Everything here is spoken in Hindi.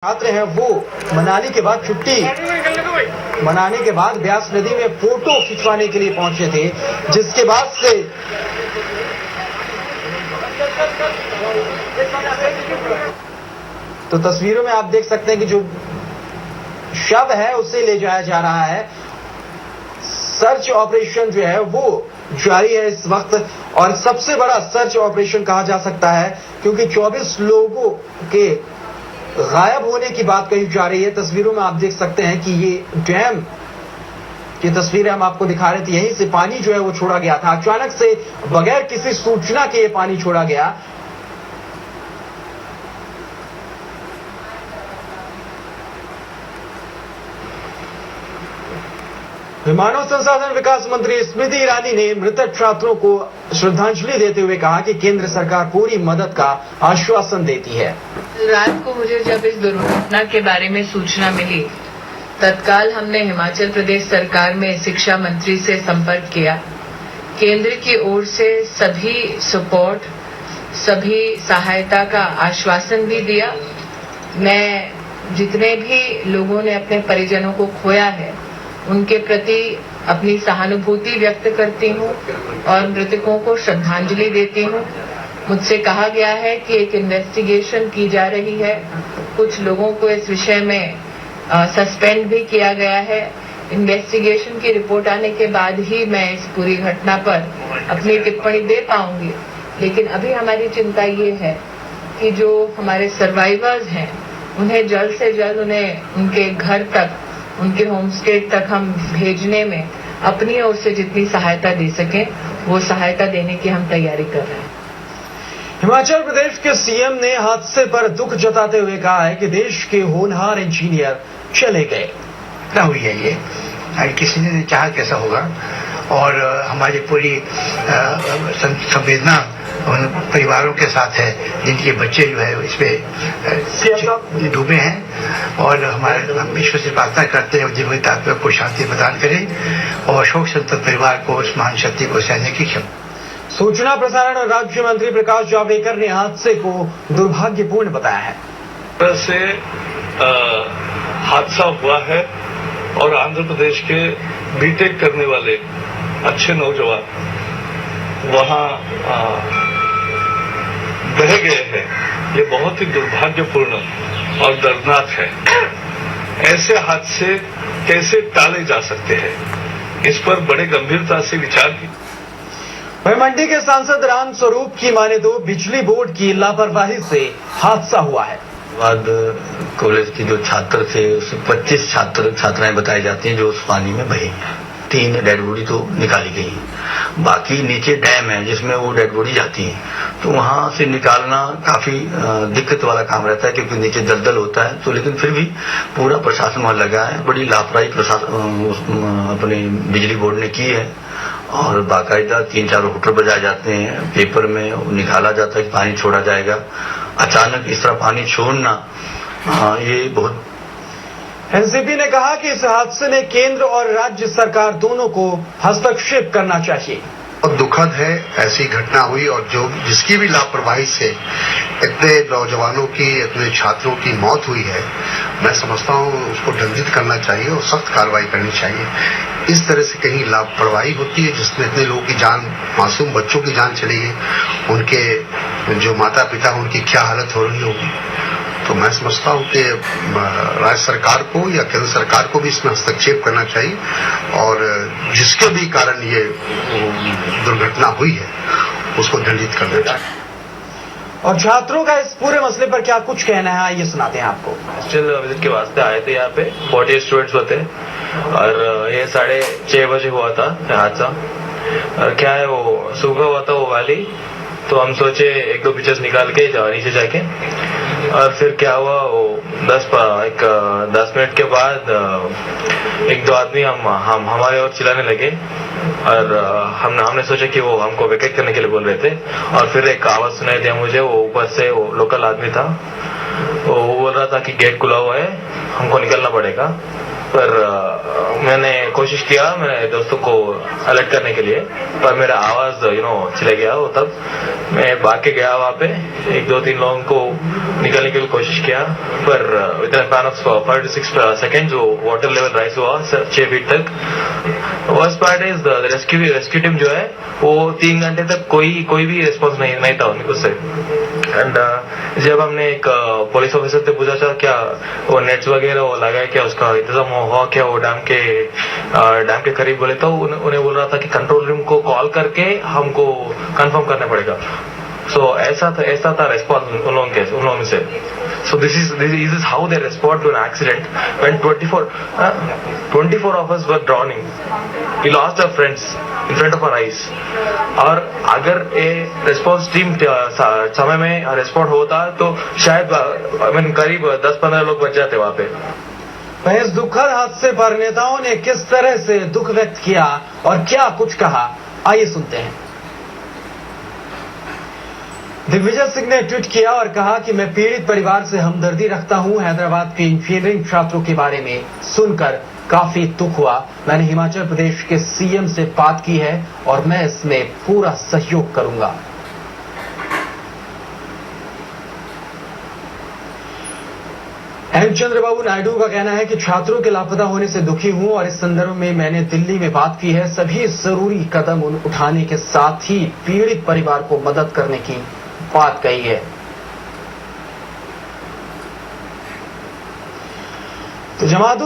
छात्र हैं वो मनाली के बाद छुट्टी मनाने के बाद ब्यास नदी में फोटो खिंचवाने के लिए पहुंचे थे, जिसके बाद से तो तस्वीरों में आप देख सकते हैं कि जो शव है उसे ले जाया जा रहा है। सर्च ऑपरेशन जो है वो जारी है इस वक्त, और सबसे बड़ा सर्च ऑपरेशन कहा जा सकता है क्योंकि 24 लोगों के गायब होने की बात कही जा रही है। तस्वीरों में आप देख सकते हैं कि ये डैम की तस्वीरें हम आपको दिखा रहे थे। यहीं से पानी जो है वो छोड़ा गया था, अचानक से बगैर किसी सूचना के ये पानी छोड़ा गया। मानव संसाधन विकास मंत्री स्मृति ईरानी ने मृतक छात्रों को श्रद्धांजलि देते हुए कहा कि केंद्र सरकार पूरी मदद का आश्वासन देती है। रात को मुझे जब इस दुर्घटना के बारे में सूचना मिली, तत्काल हमने हिमाचल प्रदेश सरकार में शिक्षा मंत्री से संपर्क किया। केंद्र की ओर से सभी सपोर्ट, सभी सहायता का आश्वासन भी दिया। मैं जितने भी लोगों ने अपने परिजनों को खोया है उनके प्रति अपनी सहानुभूति व्यक्त करती हूँ और मृतकों को श्रद्धांजलि देती हूँ। मुझसे कहा गया है कि एक इन्वेस्टिगेशन की जा रही है, कुछ लोगों को इस विषय में सस्पेंड भी किया गया है। इन्वेस्टिगेशन की रिपोर्ट आने के बाद ही मैं इस पूरी घटना पर अपनी टिप्पणी दे पाऊंगी, लेकिन अभी हमारी चिंता ये है कि जो हमारे सर्वाइवर्स हैं उन्हें जल्द से जल्द उन्हें उनके घर तक, उनके होम स्टेट तक हम भेजने में अपनी ओर से जितनी सहायता दे सकें वो सहायता देने की हम तैयारी कर रहे हैं। हिमाचल प्रदेश के सीएम ने हादसे पर दुख जताते हुए कहा है कि देश के होनहार इंजीनियर चले गए। क्या हुई है ये, किसी ने चाहा कैसा होगा, और हमारी पूरी संवेदना उन परिवारों के साथ है जिनके बच्चे जो है इसमें डूबे हैं, और हम ईश्वर से प्रार्थना करते हैं जीवित आत्मा को शांति प्रदान करें और शोक संतप्त परिवार को उस महान शक्ति को सहने की क्षमता। सूचना प्रसारण राज्य मंत्री प्रकाश जावड़ेकर ने हादसे को दुर्भाग्यपूर्ण बताया है। तरह से हादसा हुआ है और आंध्र प्रदेश के बीटेक करने वाले अच्छे नौजवान वहां बह गए हैं। ये बहुत ही दुर्भाग्यपूर्ण और दर्दनाक है। ऐसे हादसे कैसे टाले जा सकते हैं, इस पर बड़े गंभीरता से विचार की। वहीं मंडी के सांसद राम स्वरूप की माने तो बिजली बोर्ड की लापरवाही से हादसा हुआ है। बाद कॉलेज के जो छात्र थे उसमें 25 छात्राएं बताई जाती हैं जो उस पानी में बही। 3 डेड बॉडी तो निकाली गई, बाकी नीचे डैम है जिसमें वो डेड बॉडी जाती है, तो वहां से निकालना काफी दिक्कत वाला काम रहता है क्योंकि नीचे दलदल होता है। तो लेकिन फिर भी पूरा प्रशासन वहां लगा है, बड़ी लापरवाही प्रशासन अपने बिजली बोर्ड ने की है, और बाकायदा 3-4 हुटर बजाए जाते हैं, पेपर में निकाला जाता है कि पानी छोड़ा जाएगा। अचानक इस तरह पानी छोड़ना ये बहुत। एनसीपी ने कहा कि इस हादसे में केंद्र और राज्य सरकार दोनों को हस्तक्षेप करना चाहिए। और दुखद है ऐसी घटना हुई, और जो जिसकी भी लापरवाही से इतने नौजवानों की, इतने छात्रों की मौत हुई है, मैं समझता हूं उसको दंडित करना चाहिए और सख्त कार्रवाई करनी चाहिए। इस तरह से कहीं लापरवाही होती है जिसमें इतने लोगों की जान, मासूम बच्चों की जान चली गई, उनके जो माता पिता उनकी क्या हालत हो रही होगी। तो मैं समझता हूं कि राज्य सरकार को या केंद्र सरकार को भी इसमें हस्तक्षेप करना चाहिए, और जिसके भी कारण ये दुर्घटना हुई है उसको दंडित करना चाहिए। और छात्रों का इस पूरे मसले पर क्या कुछ कहना है, ये सुनाते हैं आपको। हॉस्टल विजिट के वास्ते आए थे यहाँ पे, 40 स्टूडेंट्स होते, और ये 6:30 बजे हुआ था हादसा। और क्या है, वो सुबह हुआ था वो वाली, तो हम सोचे 1-2 पिक्चर्स निकाल के नीचे जाके, और फिर क्या हुआ, वो 10 मिनट के बाद 1-2 आदमी हम हमारे और चिल्लाने लगे, और हमने सोचा कि वो हमको वेकेट करने के लिए बोल रहे थे। और फिर एक आवाज सुनाई दिया मुझे, वो ऊपर से वो लोकल आदमी था, वो बोल रहा था कि गेट खुला हुआ है, हमको निकलना पड़ेगा। पर मैंने कोशिश किया मेरे दोस्तों को अलर्ट करने के लिए, पर मेरा आवाज चले गया। वो तब मैं भाग के गया वहाँ पे, 1-2-3 लोगों को निकालने की कोशिश किया, पर with in span of 5 to 6 seconds वो वाटर लेवल राइज हुआ 6 फीट तक। Worst part is the rescue team जो है वो 3 घंटे तक कोई भी रिस्पॉन्स नहीं था उनको से। एंड जब हमने एक पुलिस ऑफिसर से पूछा था क्या वो नेट्स वगैरह वो लगाए, क्या उसका इंतजाम हुआ क्या वो डैम के करीब, बोले तो उन्हें बोल रहा था कि कंट्रोल रूम को कॉल करके हमको कंफर्म करना पड़ेगा। सो ऐसा था रेस्पॉन्स उन लोगों से। So this is how they respond to an accident when 24 of us were drowning. We lost our friends in front of our eyes. और अगर ये रेस्पॉन्स टीम समय में रेस्पॉन्ड होता तो शायद करीब 10-15 लोग बच जाते वहाँ पे। वहीं इस दुखद हादसे पर नेताओं ने किस तरह से दुख व्यक्त किया और क्या कुछ कहा, आइए सुनते हैं। दिग्विजय सिंह ने ट्वीट किया और कहा कि मैं पीड़ित परिवार से हमदर्दी रखता हूं। हैदराबाद के इंजीनियरिंग छात्रों के बारे में सुनकर काफी दुख हुआ। मैंने हिमाचल प्रदेश के सीएम से बात की है और मैं इसमें पूरा सहयोग करूंगा। एम चंद्रबाबू नायडू का कहना है कि छात्रों के लापता होने से दुखी हूं और इस संदर्भ में मैंने दिल्ली में बात की है। सभी जरूरी कदम उठाने के साथ ही पीड़ित परिवार को मदद करने की बात कही है। तो जमात